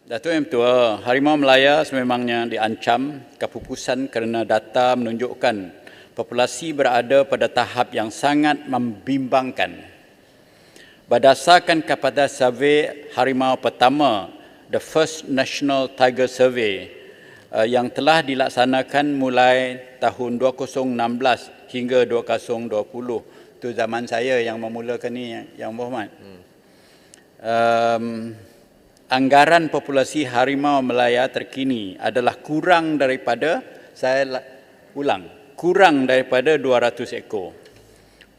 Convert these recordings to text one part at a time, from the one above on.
Datuk Yang Tua, Harimau Melaya sememangnya diancam kepupusan kerana data menunjukkan populasi berada pada tahap yang sangat membimbangkan. Berdasarkan kepada survei harimau pertama, the first National Tiger Survey yang telah dilaksanakan mulai tahun 2016 hingga 2020. Itu zaman saya yang memulakan ni, Yang Berhormat. Anggaran populasi harimau Melaya terkini adalah kurang daripada 200 ekor.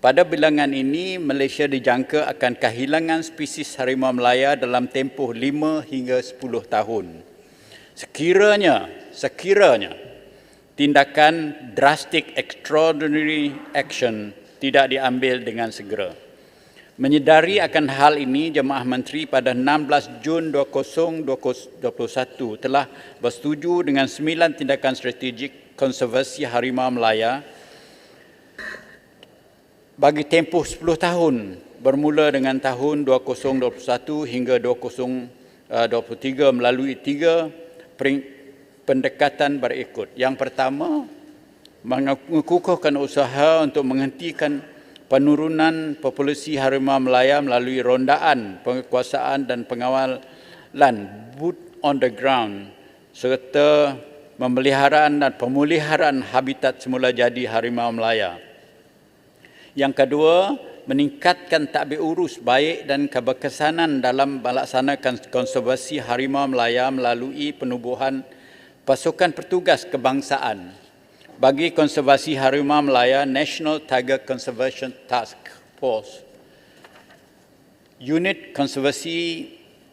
Pada bilangan ini, Malaysia dijangka akan kehilangan spesies harimau Melaya dalam tempoh 5 hingga 10 tahun. Sekiranya tindakan drastic extraordinary action tidak diambil dengan segera. Menyedari akan hal ini, Jemaah Menteri pada 16 Jun 2021 telah bersetuju dengan 9 tindakan strategik konservasi harimau Melaya bagi tempoh 10 tahun bermula dengan tahun 2021 hingga 2023 melalui 3 pendekatan berikut. Yang pertama, mengukuhkan usaha untuk menghentikan penurunan populasi harimau Melaya melalui rondaan, penguasaan dan pengawalan boot on the ground serta pemeliharaan dan pemuliharaan habitat semula jadi harimau Melaya. Yang kedua, meningkatkan tadbir urus baik dan keberkesanan dalam melaksanakan konservasi harimau Melaya melalui penubuhan pasukan petugas kebangsaan. Bagi konservasi harimau Melaya, National Tiger Conservation Task Force, unit konservasi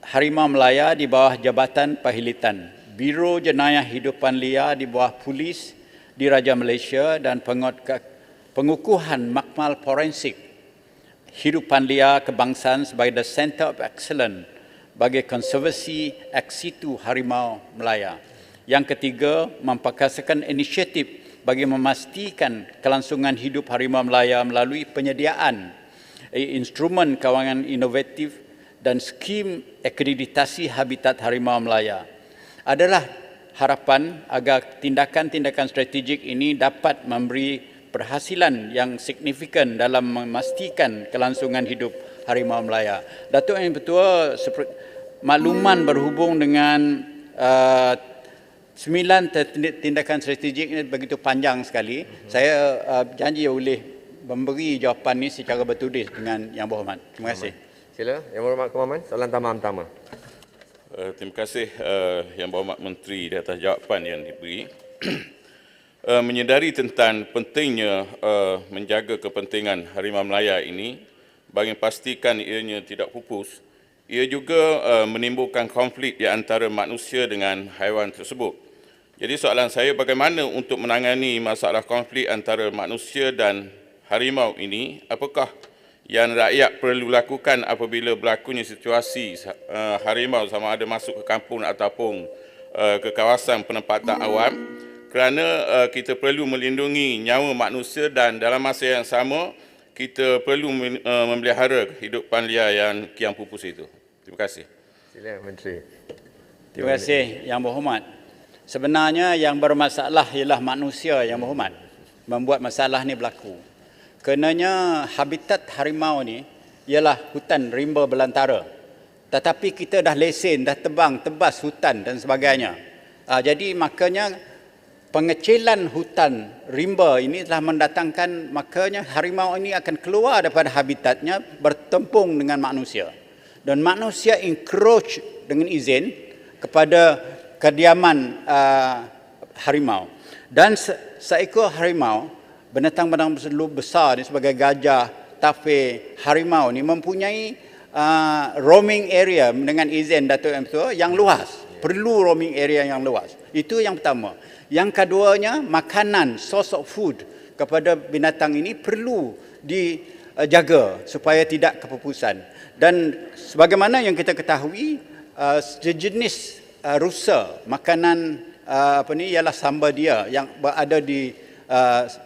harimau Melaya di bawah Jabatan Perhilitan, Biro Jenayah Hidupan Liar di bawah Polis Diraja Malaysia dan pengukuhan makmal forensik hidupan liar kebangsaan sebagai the Centre of Excellence bagi konservasi ex situ harimau Melaya. Yang ketiga, memperkasakan inisiatif bagi memastikan kelangsungan hidup harimau Melaya melalui penyediaan instrumen kewangan inovatif dan skim akreditasi habitat harimau Melaya. Adalah harapan agar tindakan-tindakan strategik ini dapat memberi berhasilan yang signifikan dalam memastikan kelangsungan hidup harimau Melaya. Datuk Yang Bertua, makluman berhubung dengan 9 tindakan strategik ini begitu panjang sekali. Saya janji boleh memberi jawapan ini secara bertulis dengan Yang Berhormat. Terima kasih. Sila, Yang Berhormat Kemuhaman, soalan tambahan pertama. Terima kasih Yang Berhormat Menteri di atas jawapan yang diberi. Menyedari tentang pentingnya menjaga kepentingan harimau Melaya ini bagi memastikan ianya tidak pupus, ia juga menimbulkan konflik di antara manusia dengan haiwan tersebut. Jadi soalan saya, bagaimana untuk menangani masalah konflik antara manusia dan harimau ini? Apakah yang rakyat perlu lakukan apabila berlakunya situasi harimau sama ada masuk ke kampung ataupun ke kawasan penempatan awam? Kerana kita perlu melindungi nyawa manusia dan dalam masa yang sama kita perlu memelihara hidupan liar yang kian pupus itu. Terima kasih. Sila Menteri. Terima kasih Yang Berhormat. Sebenarnya yang bermasalah ialah manusia, Yang Berhormat, membuat masalah ni berlaku. Kenanya habitat harimau ni ialah hutan rimba belantara. Tetapi kita dah lesen, dah tebas hutan dan sebagainya. Jadi makanya pengecilan hutan rimba ini telah mendatangkan, makanya harimau ini akan keluar daripada habitatnya bertempung dengan manusia. Dan manusia encroach dengan izin kepada kediaman harimau. Dan seekor harimau, binatang-binatang besar ni sebagai gajah, tafir, harimau ni mempunyai roaming area dengan izin Datuk Yang Bertua yang luas. Perlu roaming area yang luas. Itu yang pertama. Yang keduanya, makanan, source of food kepada binatang ini perlu dijaga supaya tidak kepupusan. Dan sebagaimana yang kita ketahui, sejenis rusa makanan ialah samba dia yang berada di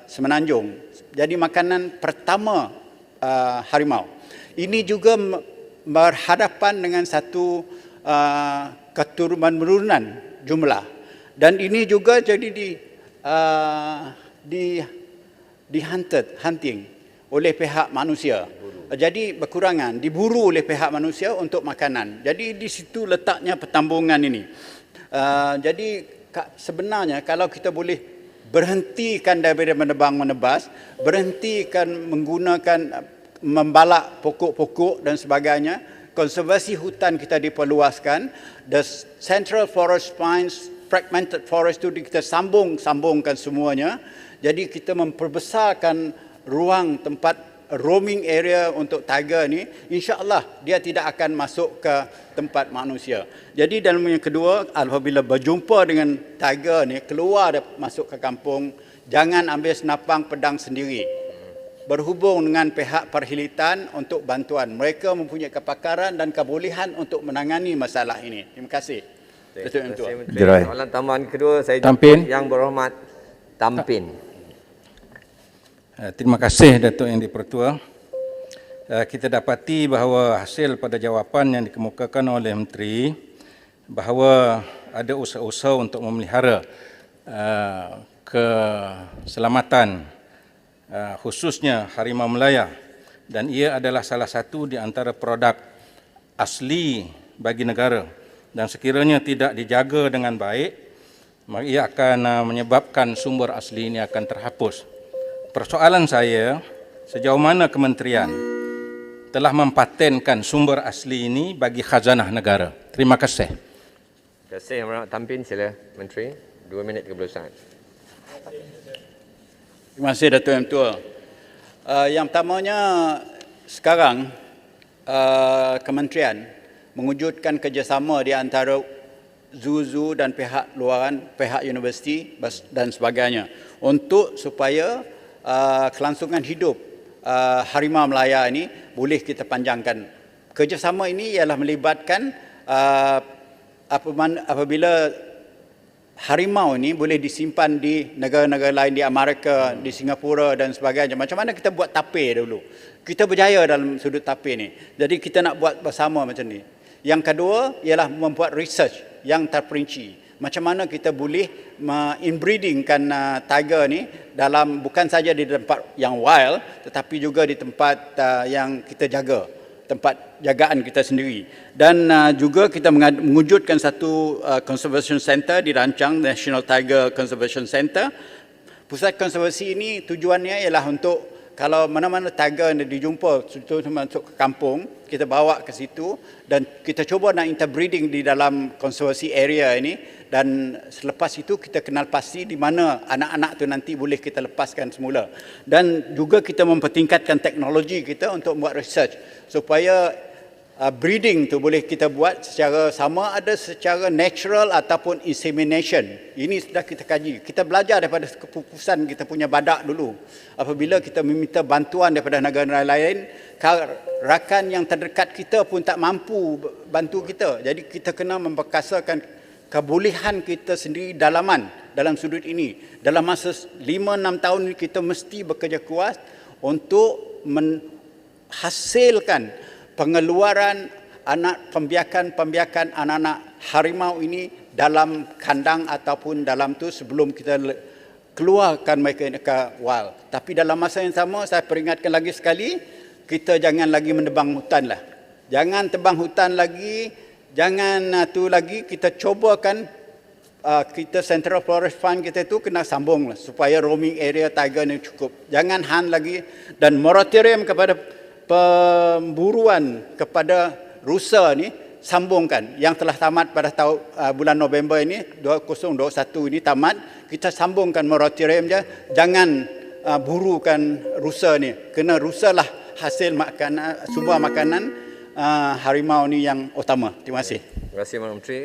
Semenanjung. Jadi makanan pertama harimau. Ini juga berhadapan dengan satu keturunan jumlah. Dan ini juga jadi hunting oleh pihak manusia. Jadi berkurangan, diburu oleh pihak manusia untuk makanan. Jadi di situ letaknya pertambungan ini. Jadi sebenarnya kalau kita boleh berhentikan daripada menebang-menebas, berhentikan menggunakan membalak pokok-pokok dan sebagainya, konservasi hutan kita diperluaskan, the central forest pines, fragmented forest itu kita sambungkan semuanya. Jadi kita memperbesarkan ruang tempat roaming area untuk tiger ni, insya-Allah dia tidak akan masuk ke tempat manusia. Jadi dalam yang kedua, apabila berjumpa dengan tiger ni, keluar masuk ke kampung, jangan ambil senapang pedang sendiri. Berhubung dengan pihak perkhidmatan untuk bantuan. Mereka mempunyai kepakaran dan kebolehan untuk menangani masalah ini. Terima kasih. Terima kasih, Menteri. Jerai. Soalan tambahan kedua, saya Tampin. jemput Yang Berhormat Tampin. Terima kasih Datuk Yang di-Pertua. Kita dapati bahawa hasil pada jawapan yang dikemukakan oleh Menteri bahawa ada usaha-usaha untuk memelihara keselamatan khususnya harimau Melaya, dan ia adalah salah satu di antara produk asli bagi negara, dan sekiranya tidak dijaga dengan baik, maka ia akan menyebabkan sumber asli ini akan terhapus. Persoalan saya, sejauh mana kementerian telah mempatenkan sumber asli ini bagi khazanah negara? Terima kasih. Terima kasih Yang Berhormat Tampin. Sila Menteri, 2 minit 30 saat. Terima kasih Datuk Yang Tua. Yang pertamanya, sekarang kementerian mewujudkan kerjasama di antara zoo dan pihak luaran, pihak universiti dan sebagainya untuk supaya kelangsungan hidup harimau Melaya ini boleh kita panjangkan. Kerjasama ini ialah melibatkan apabila harimau ini boleh disimpan di negara-negara lain, di Amerika, di Singapura dan sebagainya. Macam mana kita buat tapir dulu? Kita berjaya dalam sudut tapir ni. Jadi kita nak buat bersama macam ni. Yang kedua ialah membuat research yang terperinci. Macam mana kita boleh inbreedingkan tiger ni dalam, bukan saja di tempat yang wild, tetapi juga di tempat yang kita jaga, tempat jagaan kita sendiri. Dan juga kita mewujudkan satu conservation center dirancang, National Tiger Conservation Center. Pusat konservasi ini tujuannya ialah untuk kalau mana-mana tiger yang dijumpa, contohnya masuk ke kampung, kita bawa ke situ dan kita cuba nak interbreeding di dalam konservasi area ini, dan selepas itu kita kenal pasti di mana anak-anak tu nanti boleh kita lepaskan semula. Dan juga kita mempertingkatkan teknologi kita untuk buat research supaya breeding tu boleh kita buat secara sama ada secara natural ataupun insemination. Ini sudah kita kaji. Kita belajar daripada kepupusan kita punya badak dulu. Apabila kita meminta bantuan daripada negara lain, rakan yang terdekat kita pun tak mampu bantu kita. Jadi kita kena memperkasakan kebolehan kita sendiri dalam sudut ini. Dalam masa 5-6 tahun ini kita mesti bekerja keras untuk menghasilkan pengeluaran pembiakan anak-anak harimau ini dalam kandang ataupun dalam tu sebelum kita keluarkan mereka ke wild. Tapi dalam masa yang sama, saya peringatkan lagi sekali, kita jangan lagi menebang hutan lah. Jangan tebang hutan lagi, jangan tu lagi, kita cubakan kita Central Forest Fund kita tu kena sambung lah, supaya roaming area tiger ni cukup. Jangan hunt lagi, dan moratorium kepada pemburuan kepada rusa ni sambungkan. Yang telah tamat pada bulan November ini, 2021 ini tamat, kita sambungkan moratorium je. Jangan burukan rusa ni, kena rusa lah hasil makanan, sumber makanan harimau ni yang utama. Terima kasih. Terima kasih Menteri.